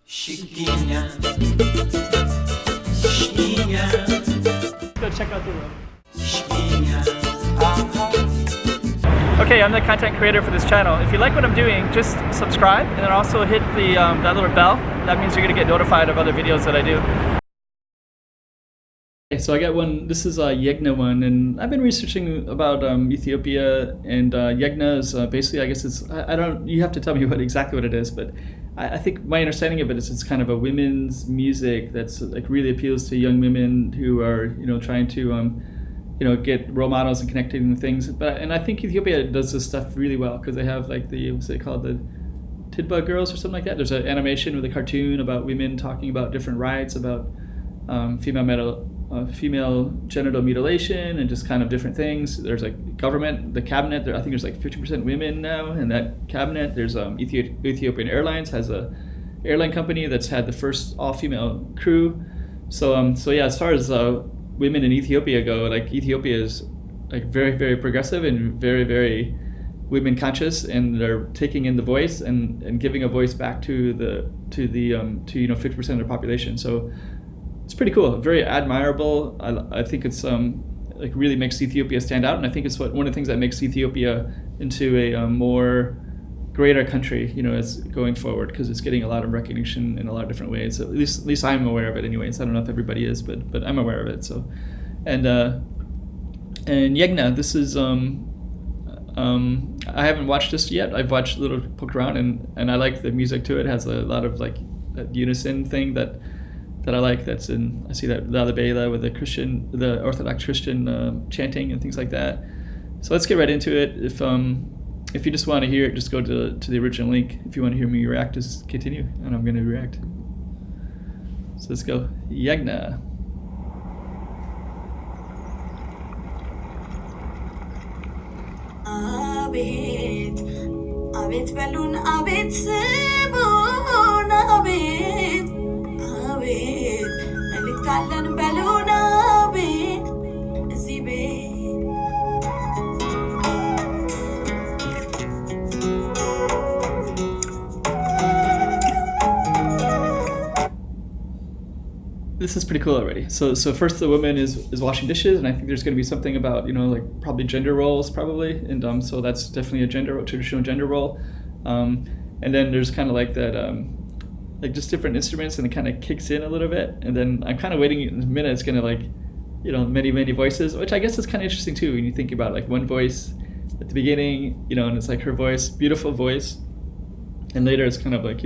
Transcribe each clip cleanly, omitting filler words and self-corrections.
YEGNA. Go check out the room. YEGNA. Okay, I'm the content creator for this channel. If you like what I'm doing, just subscribe and then also hit the that little bell. That means you're gonna get notified of other videos that I do. Okay, so I got one. This is a YEGNA one, and I've been researching about Ethiopia, and YEGNA is basically, I guess it's, I don't, you have to tell me exactly what it is, but I think my understanding of it is it's kind of a women's music that's like really appeals to young women who are, trying to get role models and connecting with things. And I think Ethiopia does this stuff really well because they have like what's it called, the Tidba girls or something like that. There's an animation with a cartoon about women talking about different rights, about female genital mutilation and just kind of different things. There's like government, the cabinet, I think there's like 50% women now in that cabinet. There's Ethiopian Airlines has a airline company that's had the first all-female crew. So yeah, as far as women in Ethiopia go, like Ethiopia is like very, very progressive and very, very women conscious, and they're taking in the voice and giving a voice back to 50% of the population. So it's pretty cool, very admirable. I think it's like really makes Ethiopia stand out, and I think it's one of the things that makes Ethiopia into a more greater country, as going forward, because it's getting a lot of recognition in a lot of different ways. At least I'm aware of it, anyways. I don't know if everybody is, but I'm aware of it. So, and YEGNA, this is I haven't watched this yet. I've watched a little, poked around, and I like the music to it. It has a lot of like that unison thing that I like. That's in, I see that Lalibela with the Orthodox Christian chanting and things like that. So let's get right into it. If you just want to hear it, just go to the original link. If you want to hear me react, just continue, and I'm going to react. So let's go. YEGNA. Abet, Abet balun, Abet sebon, Abet, Abet, melitalan balun, Abet, zibet. This is pretty cool already. So first the woman is washing dishes, and I think there's going to be something about like probably gender roles probably, and so that's definitely a traditional gender role, and then there's kind of like that like just different instruments, and it kind of kicks in a little bit, and then I'm kind of waiting in a minute. It's going to like many voices, which I guess is kind of interesting too when you think about like one voice at the beginning, and it's like her voice, beautiful voice, and later it's kind of like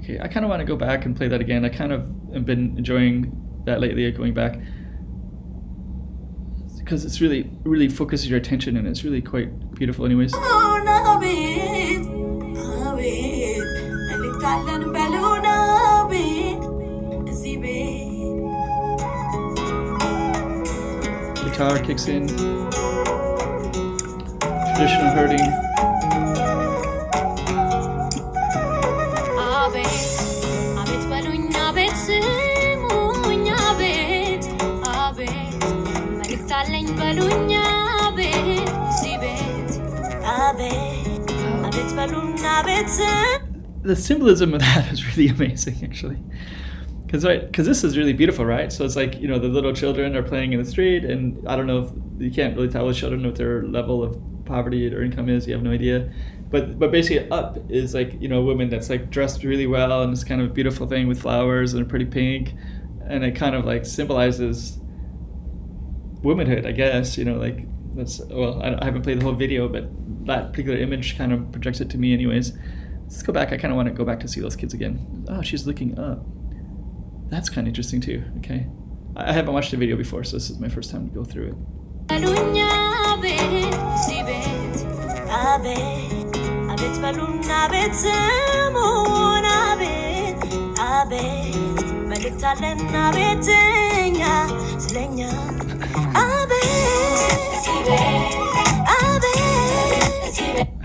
okay, I kind of want to go back and play that again. I kind of have been enjoying that lately, going back, because it's really, really focuses your attention, and it's really quite beautiful anyways. Guitar kicks in, traditional herding. The symbolism of that is really amazing, actually, because this is really beautiful, right? So it's like the little children are playing in the street, and I don't know if you can't really tell the children what their level of poverty or income is. You have no idea, but basically up is like a woman that's like dressed really well, and it's kind of a beautiful thing with flowers and a pretty pink, and it kind of like symbolizes womanhood, I guess. Like that's, well, I haven't played the whole video, but that particular image kind of projects it to me anyways. Let's go back. I kind of want to go back to see those kids again. Oh, she's looking up. That's kind of interesting too. Okay, I haven't watched the video before, so this is my first time to go through it.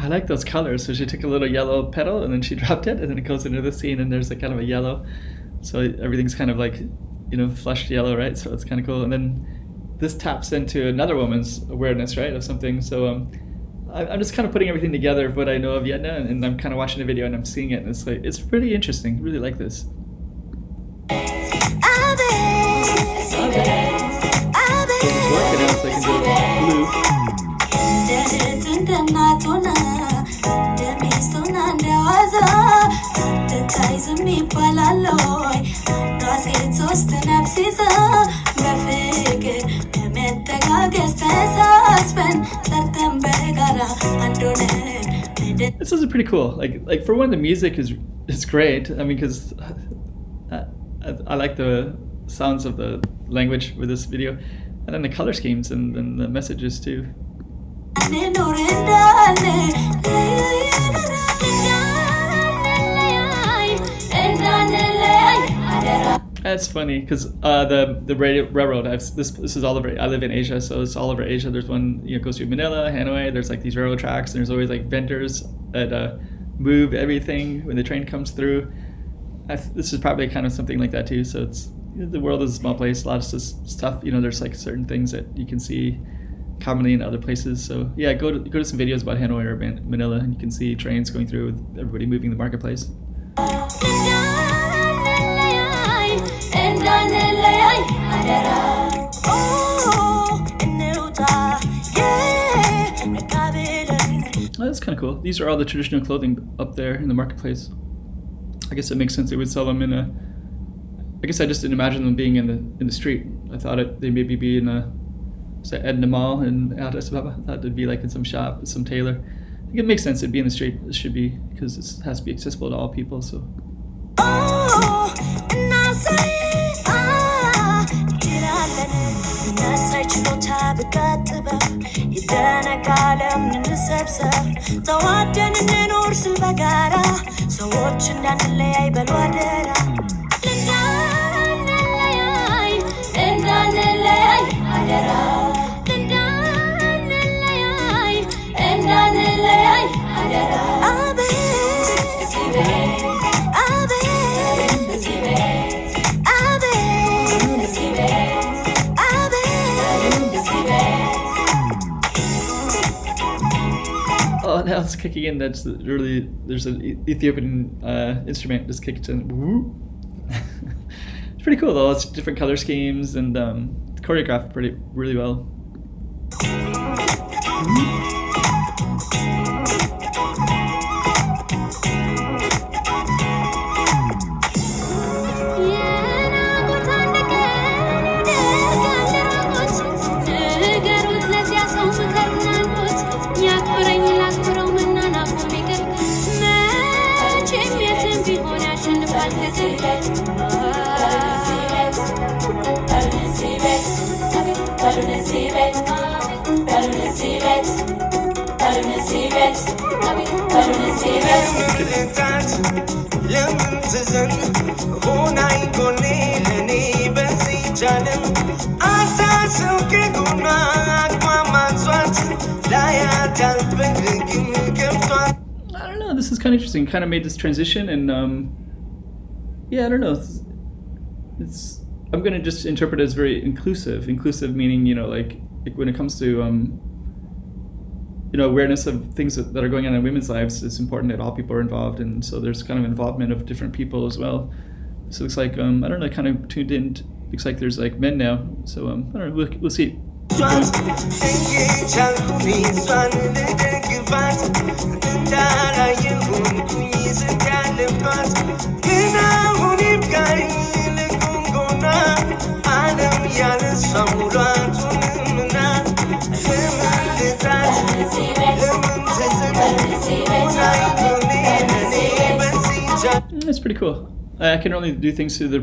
I like those colors. So she took a little yellow petal and then she dropped it, and then it goes into the scene, and there's a kind of a yellow. So everything's kind of like, flushed yellow, right? So it's kind of cool. And then this taps into another woman's awareness, right, of something. So I'm just kind of putting everything together of what I know of YEGNA, and I'm kind of watching the video and I'm seeing it, and it's like, it's pretty interesting. I really like this. Working out, so I can go blue. This is pretty cool. Like for one, the music is great. I mean, because I like the sounds of the language with this video, and then the color schemes and the messages too. That's funny because the railroad. This is all over. I live in Asia, so it's all over Asia. There's one, you know, goes through Manila, Hanoi. There's like these railroad tracks, and there's always like vendors that move everything when the train comes through. This is probably kind of something like that too. So it's, you know, the world is a small place. A lot of stuff. You know, there's like certain things that you can see commonly in other places. So yeah, go to some videos about Hanoi or Manila, and you can see trains going through with everybody moving the marketplace. Oh, that's kind of cool. These are all the traditional clothing up there in the marketplace. I guess it makes sense they would sell them in a. I guess I just didn't imagine them being in the street. I thought they maybe be in a, say, Edna Mall in Addis Ababa. I thought it'd be like in some shop, some tailor. I think it makes sense it'd be in the street. It should be, because it has to be accessible to all people. So. Oh, now it's kicking in. That's really, there's an Ethiopian instrument just kicks in. Woo. It's pretty cool though. It's different color schemes and choreographed really well. I don't know, this is kind of interesting. Kind of made this transition, and yeah, I don't know. It's I'm gonna just interpret it as very inclusive. Inclusive meaning, you know, like when it comes to you know, awareness of things that are going on in women's lives, it's important that all people are involved, and so there's kind of involvement of different people as well. So it looks like I don't know, kind of tuned in. Looks like there's like men now. So I don't know. We'll see. It's pretty cool. I can only do things through the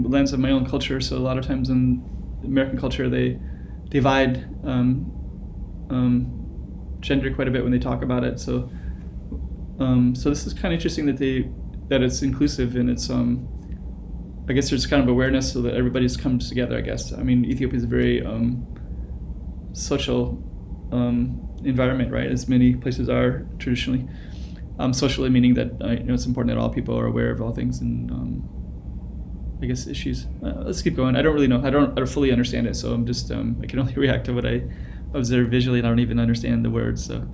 lens of my own culture. So a lot of times in American culture, they divide gender quite a bit when they talk about it. So so this is kind of interesting that it's inclusive, and it's I guess there's kind of awareness so that everybody's comes together. I guess, I mean, Ethiopia is a very social environment, right? As many places are traditionally. Socially meaning that you know, it's important that all people are aware of all things and I guess issues. Let's keep going. I don't really know. I don't fully understand it, so I'm just I can only react to what I observe visually, and I don't even understand the words. So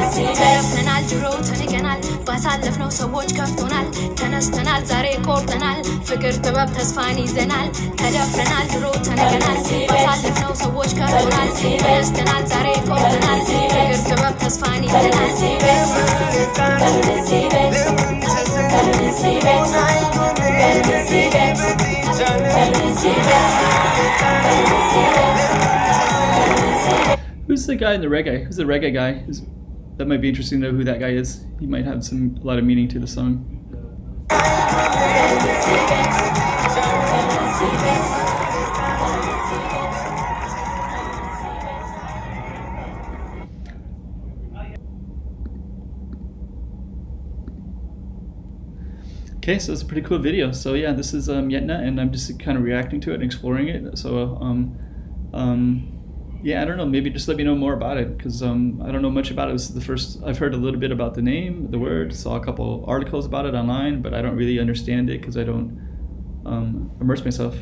ተነስተናል ድሮ ተንቀናል ባሳለፍነው ሰዎች ከፍቶናል ተነስተናል ዛሬ ቆርጠናል ፍቅር ጥበብ ተስፋን ይዘናል ተደፍረናል ድሮ ተንቀናል ባሳለፍነው ሰዎች ከፍቶናል ተነስተናል ዛሬ ቆርጠናል ፍቅር ጥበብ ተስፋን ይዘናል Who's the guy in the reggae? Who's the reggae guy? That might be interesting to know who that guy is. He might have a lot of meaning to the song. Okay, so it's a pretty cool video. So yeah, this is YEGNA, and I'm just kind of reacting to it and exploring it. So yeah, I don't know, maybe just let me know more about it, because I don't know much about it. This is the first I've heard a little bit about the name, the word, saw a couple articles about it online, but I don't really understand it because I don't immerse myself.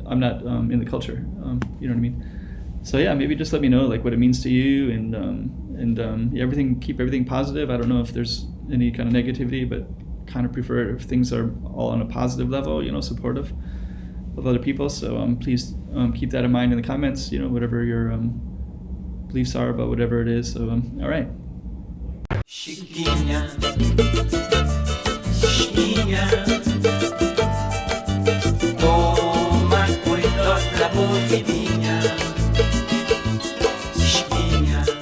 I'm not in the culture, you know what I mean? So yeah, maybe just let me know like what it means to you, and everything, keep everything positive. I don't know if there's any kind of negativity, but kind of prefer it if things are all on a positive level, you know, supportive of other people. So please keep that in mind in the comments, you know, whatever your beliefs are about whatever it is. So all right. Shikina.